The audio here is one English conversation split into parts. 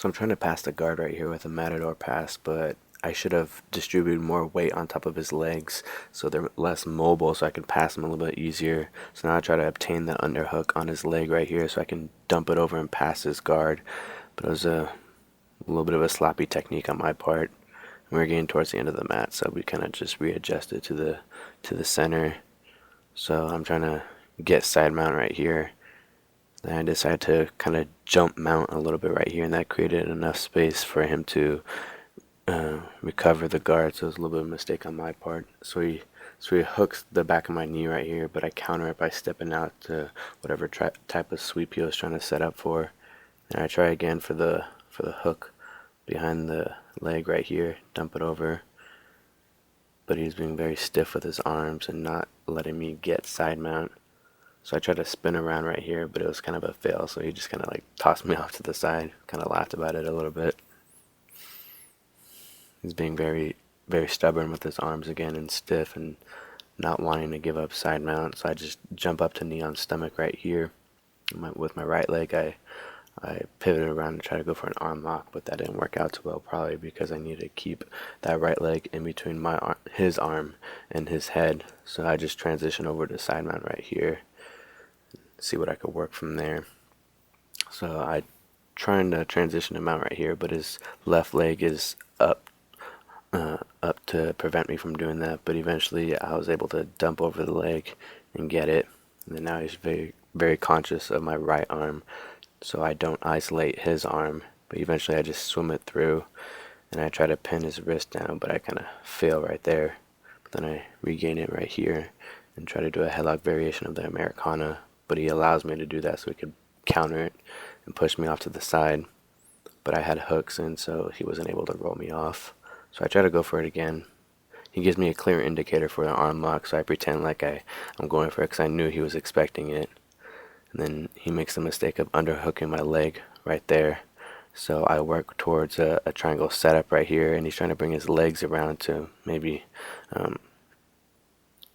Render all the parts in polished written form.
So I'm trying to pass the guard right here with a matador pass, but I should have distributed more weight on top of his legs so they're less mobile so I can pass him a little bit easier. So now I try to obtain the underhook on his leg right here so I can dump it over and pass his guard. But it was a little bit of a sloppy technique on my part. We were getting towards the end of the mat, so we kind of just readjusted to the center. So I'm trying to get side mount right here. Then I decided to kind of jump mount a little bit right here, and that created enough space for him to recover the guard. So it was a little bit of a mistake on my part. So he hooks the back of my knee right here, but I counter it by stepping out to whatever type of sweep he was trying to set up for. And I try again for the hook behind the leg right here, dump it over. But he's being very stiff with his arms and not letting me get side mount. So I tried to spin around right here, but it was kind of a fail. So he just kind of like tossed me off to the side, kind of laughed about it a little bit. He's being very stubborn with his arms again and stiff and not wanting to give up side mount. So I just jump up to knee on stomach right here. With my right leg, I pivoted around to try to go for an arm lock, but that didn't work out too well, probably because I needed to keep that right leg in between his arm and his head. So I just transitioned over to side mount right here, see what I could work from there. So I trying to transition him out right here, but his left leg is up to prevent me from doing that. But eventually, I was able to dump over the leg and get it. And then now he's very conscious of my right arm, so I don't isolate his arm. But eventually, I just swim it through, and I try to pin his wrist down, but I kind of fail right there. But then I regain it right here and try to do a headlock variation of the Americana. But he allows me to do that so he could counter it and push me off to the side. But I had hooks in, so he wasn't able to roll me off. So I try to go for it again. He gives me a clear indicator for an arm lock, so I pretend like I'm going for it because I knew he was expecting it. And then he makes the mistake of underhooking my leg right there. So I work towards a triangle setup right here, and he's trying to bring his legs around to maybe um,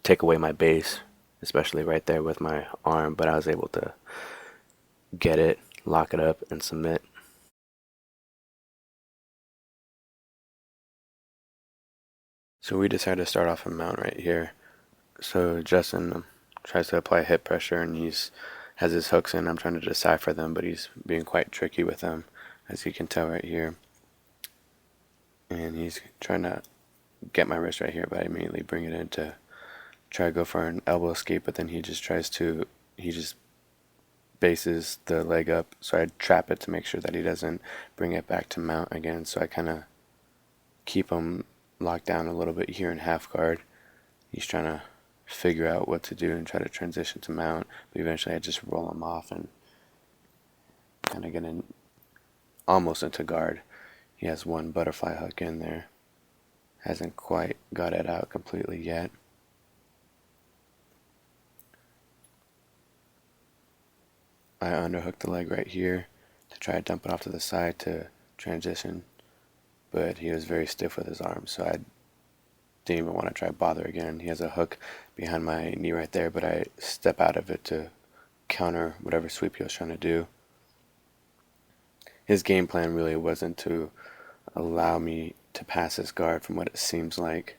take away my base, especially right there with my arm. But I was able to get it, lock it up, and submit. So we decided to start off a mount right here. So Justin tries to apply hip pressure, and he's has his hooks in. I'm trying to decipher them, but he's being quite tricky with them, as you can tell right here. And he's trying to get my wrist right here, but I immediately bring it in to try to go for an elbow escape, but then he just bases the leg up, so I trap it to make sure that he doesn't bring it back to mount again. So I kind of keep him locked down a little bit here in half guard. He's trying to figure out what to do and try to transition to mount, but eventually I just roll him off and kind of get in almost into guard. He has one butterfly hook in there, hasn't quite got it out completely yet. I underhook the leg right here to try to dump it off to the side to transition, but he was very stiff with his arms, so I didn't even want to try bother again. He has a hook behind my knee right there, but I step out of it to counter whatever sweep he was trying to do. His game plan really wasn't to allow me to pass his guard, from what it seems like.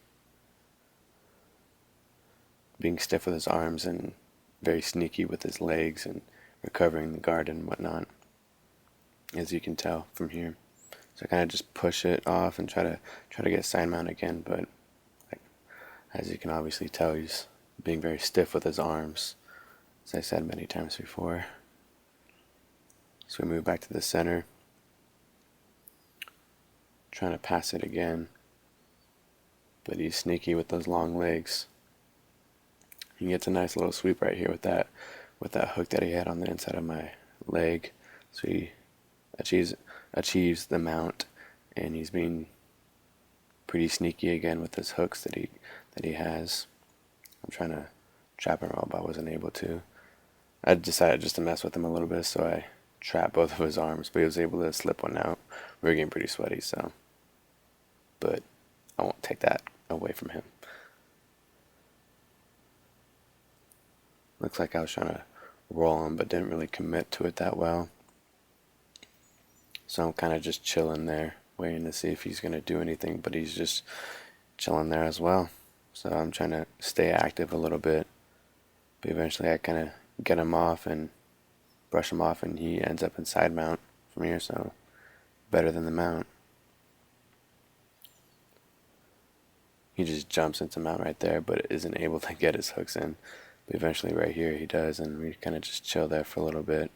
Being stiff with his arms and very sneaky with his legs and recovering the guard and whatnot, as you can tell from here. So I kind of just push it off and try to get side mount again, but as you can obviously tell, he's being very stiff with his arms, as I said many times before. So we move back to the center, trying to pass it again, but he's sneaky with those long legs. He gets a nice little sweep right here with that hook that he had on the inside of my leg. So he achieves the mount, and he's being pretty sneaky again with his hooks that he has. I'm trying to trap and roll, but I wasn't able to. I decided just to mess with him a little bit, so I trapped both of his arms, but he was able to slip one out. We were getting pretty sweaty, so. But I won't take that away from him. Looks like I was trying to roll him, but didn't really commit to it that well. So I'm kind of just chilling there, waiting to see if he's going to do anything, but he's just chilling there as well. So I'm trying to stay active a little bit, but eventually I kind of get him off and brush him off, and he ends up in side mount from here, so better than the mount. He just jumps into mount right there, but isn't able to get his hooks in. But eventually right here he does, and we kind of just chill there for a little bit,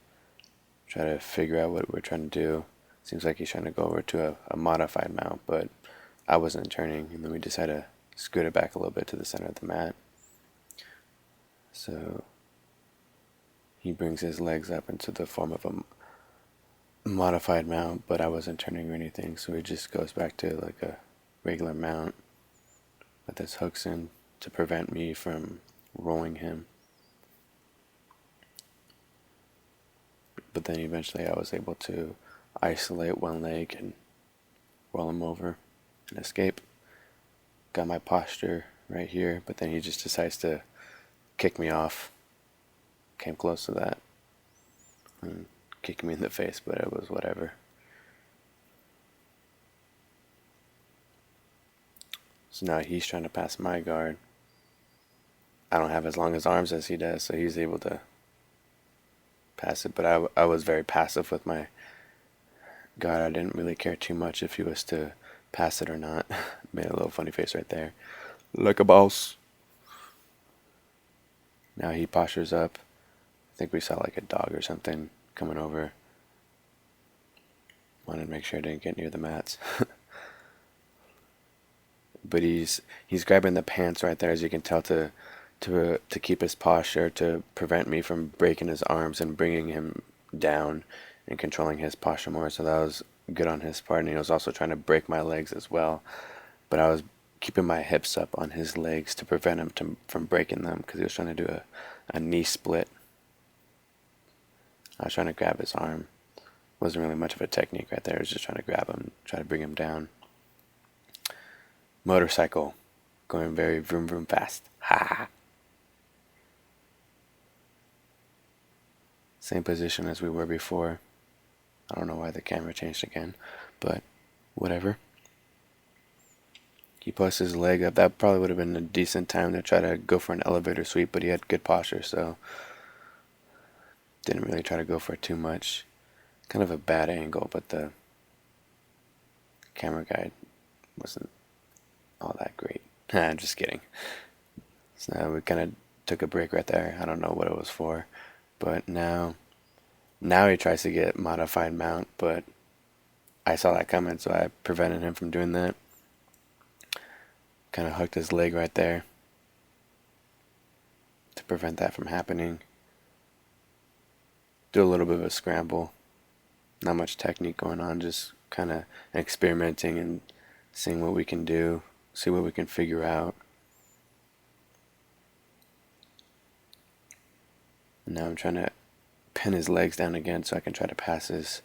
try to figure out what we're trying to do. Seems like he's trying to go over to a modified mount, but I wasn't turning, and then we decided to scoot it back a little bit to the center of the mat. So he brings his legs up into the form of a modified mount, but I wasn't turning or anything, so he just goes back to like a regular mount with his hooks in to prevent me from rolling him. But then eventually I was able to isolate one leg and roll him over and escape. Got my posture right here, but then he just decides to kick me off. Came close to that and kicked me in the face, but it was whatever. So now he's trying to pass my guard. I don't have as long as arms as he does, so he's able to pass it, but I was very passive with my guard. I didn't really care too much if he was to pass it or not. Made a little funny face right there. Like a boss. Now he postures up. I think we saw like a dog or something coming over. Wanted to make sure I didn't get near the mats. But he's grabbing the pants right there, as you can tell, to keep his posture, to prevent me from breaking his arms and bringing him down and controlling his posture more. So that was good on his part, and he was also trying to break my legs as well. But I was keeping my hips up on his legs to prevent him from breaking them, because he was trying to do a knee split. I was trying to grab his arm. Wasn't really much of a technique right there. I was just trying to grab him, try to bring him down. Motorcycle, going very vroom vroom fast. Ha! Same position as we were before. I don't know why the camera changed again, but whatever. He puts his leg up. That probably would have been a decent time to try to go for an elevator sweep, but he had good posture, so didn't really try to go for it too much. Kind of a bad angle, but the camera guy wasn't all that great. I'm just kidding. So we kind of took a break right there. I don't know what it was for, but now he tries to get modified mount, but I saw that coming, so I prevented him from doing that. Kind of hooked his leg right there to prevent that from happening. Do a little bit of a scramble. Not much technique going on, just kind of experimenting and seeing what we can do, see what we can figure out. And now I'm trying to pin his legs down again so I can try to pass his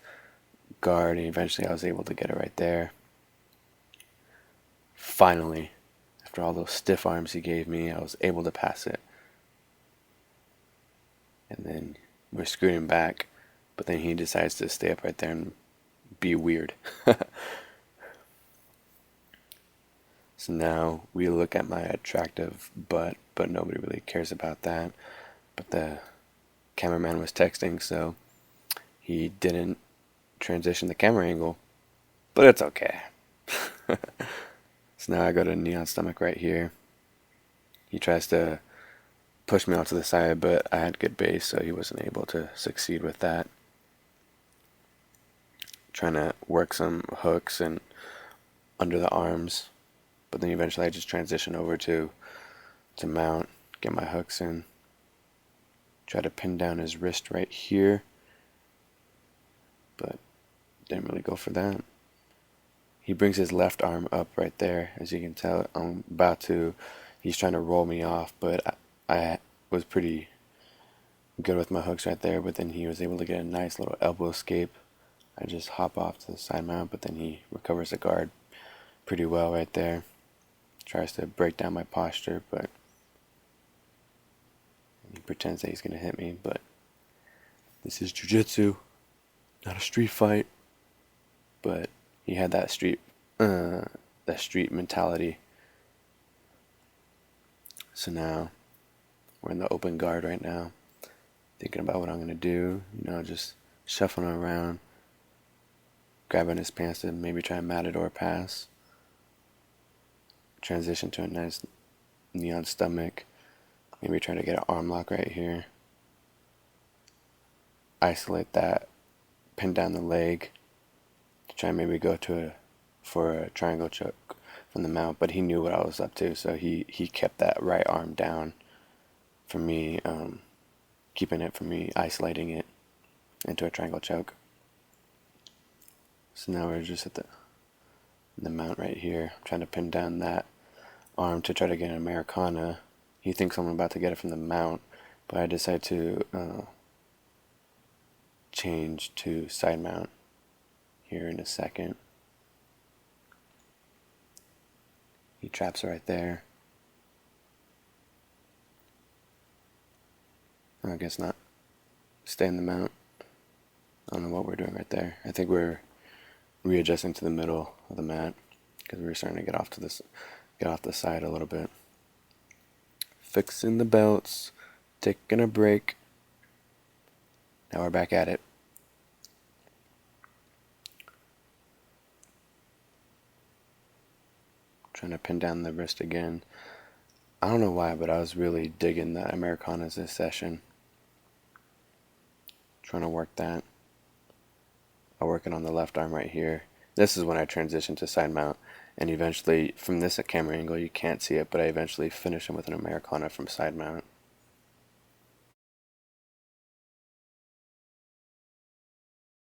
guard, and eventually I was able to get it right there. Finally, after all those stiff arms he gave me, I was able to pass it. And then we're scooting back, but then he decides to stay up right there and be weird. So now we look at my attractive butt, but nobody really cares about that. But the cameraman was texting, so he didn't transition the camera angle, but it's okay. So now I go to knee on stomach right here. He tries to push me off to the side, but I had good base, so he wasn't able to succeed with that. Trying to work some hooks and under the arms, but then eventually I just transition over to mount, get my hooks in, try to pin down his wrist right here, but didn't really go for that. He brings his left arm up right there, as you can tell. He's trying to roll me off, but I was pretty good with my hooks right there, but then he was able to get a nice little elbow escape. I just hop off to the side mount, but then he recovers the guard pretty well right there. Tries to break down my posture, but he pretends that he's going to hit me, but this is jiu-jitsu, not a street fight. but he had that street mentality. So now we're in the open guard right now, thinking about what I'm gonna do. Just shuffling around, grabbing his pants to maybe try a matador pass. Transition to a nice knee on stomach. Maybe try to get an arm lock right here. Isolate that, pin down the leg to try and maybe go for a triangle choke from the mount. But he knew what I was up to, so he kept that right arm down for me, keeping it for me, isolating it into a triangle choke. So now we're just at the mount right here. I'm trying to pin down that arm to try to get an Americana. He thinks I'm about to get it from the mount, but I decide to change to side mount here in a second. He traps right there. I guess not. Stay in the mount. I don't know what we're doing right there. I think we're readjusting to the middle of the mat because we were starting to get off the side a little bit. Fixing the belts, taking a break. Now we're back at it. Trying to pin down the wrist again. I don't know why, but I was really digging the Americanas this session. Trying to work that. I'm working on the left arm right here. This is when I transitioned to side mount, and eventually, from this camera angle, you can't see it, but I eventually finish him with an Americana from side mount.